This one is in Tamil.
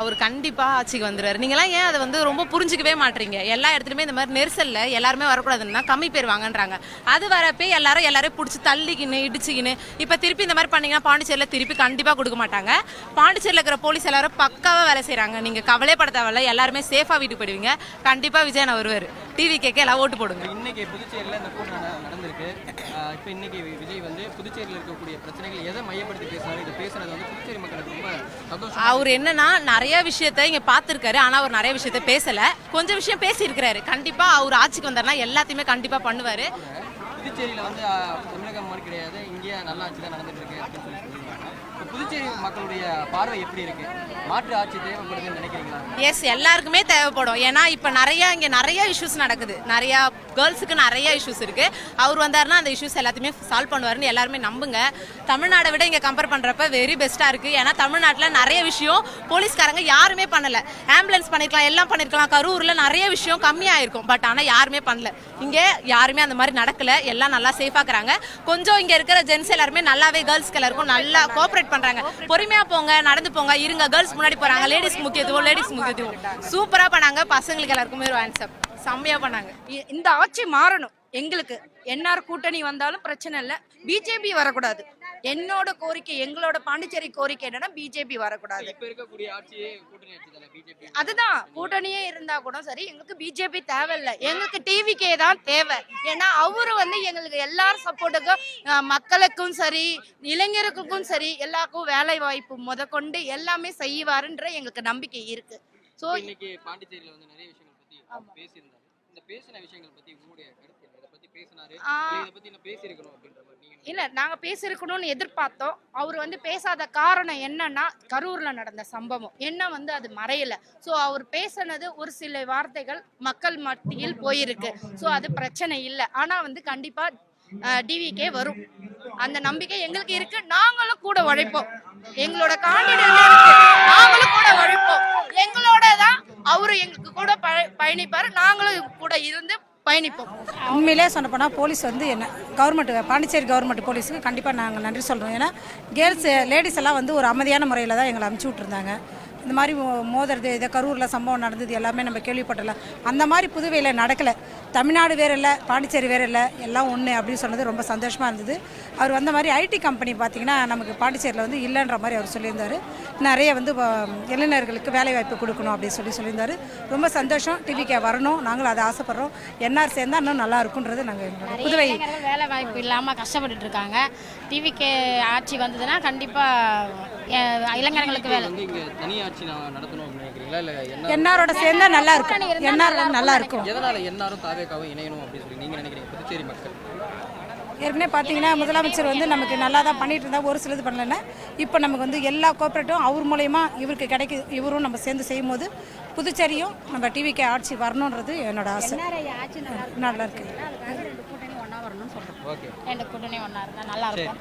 அவர் கண்டிப்பா ஆட்சிக்கு வந்துருவாரு. நீங்கலாம் ஏன் அதை வந்து ரொம்ப புரிஞ்சுக்கவே மாட்டீங்க? எல்லா இடத்துலயுமே இந்த மாதிரி நெரிசல்ல எல்லாருமே வரக்கூடாதுன்னா கம்மி பேர் வாங்கன்றாங்க. அது வரப்பே எல்லாரும் பிடிச்சி தள்ளிக்கின்னு இடிச்சுக்கின்னு இப்ப திருப்பி இந்த மாதிரி பண்ணீங்கன்னா பாண்டிச்சேரியில திருப்பி கண்டிப்பா கொடுக்க மாட்டாங்க. பாண்டிச்சேரியில் இருக்கிற போலீஸ் எல்லாரும் பக்காவா வேலை செய்யறாங்க. நீங்க கவலைப்பட தேவையில்ல. எல்லாருமே சேஃபா வீட்டுக்கு போயிடுவீங்க. கண்டிப்பா விஜயன் வருவாரு. டிவி கேட்க எல்லாம் ஓட்டு போடுங்க. இன்னைக்கு புதுச்சேரியில் இந்த கூட்டம் நடந்திருக்கு. இப்போ இன்னைக்கு விஜய் வந்து புதுச்சேரியில் இருக்கக்கூடிய பிரச்சனைகள் எதை மையப்படுத்தி பேசுறாரு? இது பேசுறது வந்து புதுச்சேரி மக்களுக்கு ரொம்ப சந்தோஷம். அவர் என்னன்னா நிறைய விஷயத்த இங்க பாத்துருக்காரு. ஆனா அவர் நிறைய விஷயத்த பேசல. கொஞ்சம் விஷயம் பேசி இருக்கிறாரு. கண்டிப்பா அவர் ஆட்சிக்கு வந்தாருன்னா எல்லாத்தையுமே கண்டிப்பா பண்ணுவாரு. புதுச்சேரியில வந்து தமிழகம் மாதிரி கிடையாது, இங்கே நல்ல ஆட்சி தான் நடந்துட்டு இருக்கு அப்படின்னு சொல்லி சொல்லியிருக்காங்க. இப்போ புதுச்சேரி மக்களுடைய பார்வை எப்படி இருக்கு? மாற்று ஆட்சி தேவைப்படுதுன்னு நினைக்கிறீங்களா? எஸ், எல்லாருக்குமே தேவைப்படும். ஏன்னா இப்ப இங்க நிறைய இஷ்யூஸ் நடக்குது. நிறைய கேர்ள்ஸுக்கு நிறைய இஷ்யூஸ் இருக்கு. அவர் வந்தாருன்னா அந்த இஷ்யூஸ் எல்லாத்தையுமே சால்வ் பண்ணுவாருன்னு எல்லாருமே நம்புங்க. தமிழ்நாடை விட இங்க கம்பேர் பண்றப்ப வெரி பெஸ்டா இருக்கு. ஏன்னா தமிழ்நாட்டில் நிறைய விஷயம் போலீஸ்காரங்க யாருமே பண்ணல. ஆம்புலன்ஸ் பண்ணிருக்கலாம், எல்லாம் பண்ணிருக்கலாம். கரூர்ல நிறைய விஷயம் கம்மியாயிருக்கும். பட் ஆனா யாருமே பண்ணல. இங்க யாருமே அந்த மாதிரி நடக்கல. எல்லாம் நல்லா சேஃபாக்குறாங்க. கொஞ்சம் இங்க இருக்கிற ஜென்ஸ் எல்லாருமே நல்லாவே கேர்ள்ஸ்க்கு எல்லாருக்கும் நல்லா கோஆபரேட் பண்றாங்க. பொறுமையா போங்க, நடந்து போங்க, இருங்க. கேர்ள்ஸ் முன்னாடி போறாங்க. லேடிஸ் முக்கியத்துவம் சூப்பரா பண்ணாங்க. பசங்களுக்கு எல்லாருக்குமே ஒரு ஆன்சர் செம்மையா பண்ணாங்க. இந்த ஆட்சி மாறணும். எங்களுக்கு என்ஆர் கூட்டணி வந்தாலும் பிரச்சனை இல்லை, பிஜேபி வரக்கூடாது. என்னோட கோரிக்கை, எங்களோட பாண்டிச்சேரி கோரிக்கை என்னன்னா பிஜேபி வரக்கூடாது. அதுதான், கூட்டணியே இருந்தா கூட சரி, எங்களுக்கு பிஜேபி தேவையில்லை. எங்களுக்கு டிவிக்கே தான் தேவை. ஏன்னா அவரு வந்து எங்களுக்கு எல்லாரும் சப்போர்ட்டுக்கும், மக்களுக்கும் சரி, இளைஞருக்கும் சரி, எல்லாருக்கும் வேலை வாய்ப்பு முதற்கொண்டு எல்லாமே செய்வாருன்ற எங்களுக்கு நம்பிக்கை இருக்கு. ஸோ இன்னைக்கு பாண்டிச்சேரியில வந்து நிறைய விஷயங்கள் பத்தி பேசியிருந்தாரு. இந்த பேசின விஷயங்கள் பத்தி உங்களுடைய கருத்து என்ன? இதை பத்தி பேசினாரு, இதை பத்தி நான் பேசியிருக்கணும் அப்படின்ற மாதிரி நீங்க? இல்ல, நாங்க பேசிருக்கணும்னு எதிர்பார்த்தோம். அவர் வந்து பேசாத காரணம் என்னன்னா கரூர்ல நடந்த சம்பவம் என்ன வந்து அது மறையல. ஸோ அவர் பேசினது ஒரு சில வார்த்தைகள் மக்கள் மத்தியில் போயிருக்கு. ஸோ அது பிரச்சனை இல்லை. ஆனா வந்து கண்டிப்பா டிவிக்கே வரும் அந்த நம்பிக்கை எங்களுக்கு இருக்கு. நாங்களும் கூட உழைப்போம். எங்களோட காண்டிடேட் இருக்கு, நாங்களும் கூட உழைப்போம். எங்களோட தான் அவரு எங்களுக்கு கூட பயணிப்பாரு. நாங்களும் கூட இருந்து பயணிப்போம். உண்மையிலே சொன்னப்போனால் போலீஸ் வந்து என்ன கவர்மெண்ட், பாண்டிச்சேரி கவர்மெண்ட் போலீஸுக்கு கண்டிப்பாக நாங்கள் நன்றி சொல்கிறோம். ஏன்னா லேடிஸ் எல்லாம் வந்து ஒரு அமைதியான முறையில் தான் எங்களை அனுப்பிச்சி விட்ருந்தாங்க. இந்த மாதிரி மோதுறது, இதை கரூரில் சம்பவம் நடந்தது எல்லாமே நம்ம கேள்விப்பட்டல. அந்த மாதிரி புதுவையில் நடக்கலை. தமிழ்நாடு வேறு இல்லை, பாண்டிச்சேரி வேறு இல்லை, எல்லாம் ஒன்று அப்படின்னு சொன்னது ரொம்ப சந்தோஷமாக இருந்தது. அவர் வந்த மாதிரி ஐடி கம்பெனி பார்த்திங்கன்னா நமக்கு பாண்டிச்சேரியில் வந்து இல்லைன்ற மாதிரி அவர் சொல்லியிருந்தார். நிறைய வந்து இளைஞர்களுக்கு வேலைவாய்ப்பு கொடுக்கணும் அப்படின்னு சொல்லியிருந்தார். ரொம்ப சந்தோஷம். டிவிக்கே வரணும், நாங்களும் அதை ஆசைப்படுறோம். என்ஆர் சேர்ந்தால் இன்னும் நல்லா இருக்குன்றது நாங்கள் புதுவை. வேலை வாய்ப்பு இல்லாமல் கஷ்டப்பட்டுட்டு இருக்காங்க. டிவிக்கே ஆட்சி வந்ததுன்னா கண்டிப்பாக இளைஞர்களுக்கு வேலை. என்ஆரோட சேர்ந்தா நல்லா இருக்கும். என்ஆர் நல்லா இருக்கும். எதனால என்ஆரும் தாவேகாவும் இணையணும் அப்படின்னு சொல்லி நீங்க நினைக்கிறீங்க புதுச்சேரி மக்கள்? ஏற்கனவே பார்த்தீங்கன்னா முதலமைச்சர் வந்து நமக்கு நல்லா தான் பண்ணிட்டு இருந்தா, ஒரு சிலது பண்ணலன்னா இப்போ நமக்கு வந்து எல்லா கோஆப்ரேட்டும் அவர் மூலயமா இவருக்கு கிடைக்குது. இவரும் நம்ம சேர்ந்து செய்யும் போது புதுச்சேரியும் நம்ம டிவிக்கு ஆட்சி வரணுன்றது என்னோட ஆசை. நல்லா இருக்கு. ரெண்டு கூட்டணி ஒன்றா வரணும்னு சொல்கிறேன். ரெண்டு கூட்டணி ஒன்றா இருந்தால் நல்லா இருக்கும்.